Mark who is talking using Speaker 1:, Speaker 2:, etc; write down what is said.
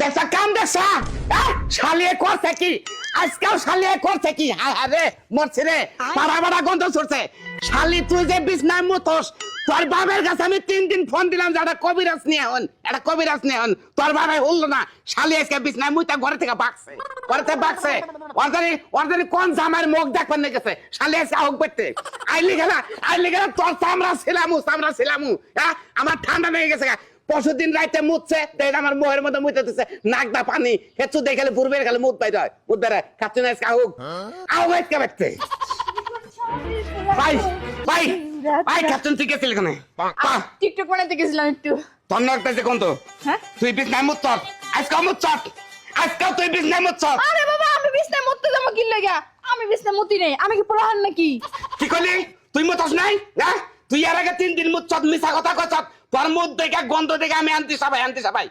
Speaker 1: দেখছা কাম দেখছা শালিয়ে করছে কি আজকাল শালিয়ে করছে কি হায় হায় রে মরছে রে পাড়া পাড়া গন্ধ ছড়ছে শালি তুই যে বিছনায় মুতোস তোর বাবার কাছে আমি 3 দিন ফোন দিলাম যে একটা কবিরাজ নিয়ে হন একটা কবিরাজ নিয়ে হন তোর বাবা হলো না শালি আজকে বিছনায় মুইতা ঘরে থেকে বাকছে অর্ধানি কোন জামার মুখ দেখবার নিয়ে গেছে শালি আজকে হোক পেতে আইলি গেলা তোর চামড়া ছিলামু হ্যাঁ আমার ঠান্ডা লেগে গেছে পরশুদিন রাইতে মুতছে দেখ আমার মোহের মধ্যে মুতে দিচ্ছে নাকদা পানি হেচু দেখলে পূর্বের গেলে মুত পাই হয় মুত বেড়ায় কাচ্চু না আহুক আহুক আজকে বাড়তে ভাই ভাই ভাই কাচ্চুন ঠিক আছে এখানে
Speaker 2: টিকটক বানাইতে গেছিলাম একটু
Speaker 1: তোর নাকতেছে কোন তো
Speaker 2: হ্যাঁ
Speaker 1: তুই বিছনায় মুত চট আজকে তুই বিছনায় মুত চট
Speaker 2: আরে বাবা আমি বিছনায় মুততে যাবো কি লাগা আমি বিছনায় মুতি নেই আমি কি পোলাহান নাকি
Speaker 1: কি করলি তুই মুতস নাই না তুই এর আগে 3 দিন মুত চট মিছা কথা কইছ তোর মুত দেখে গন্ধ দেখে আমি আনতি সবাই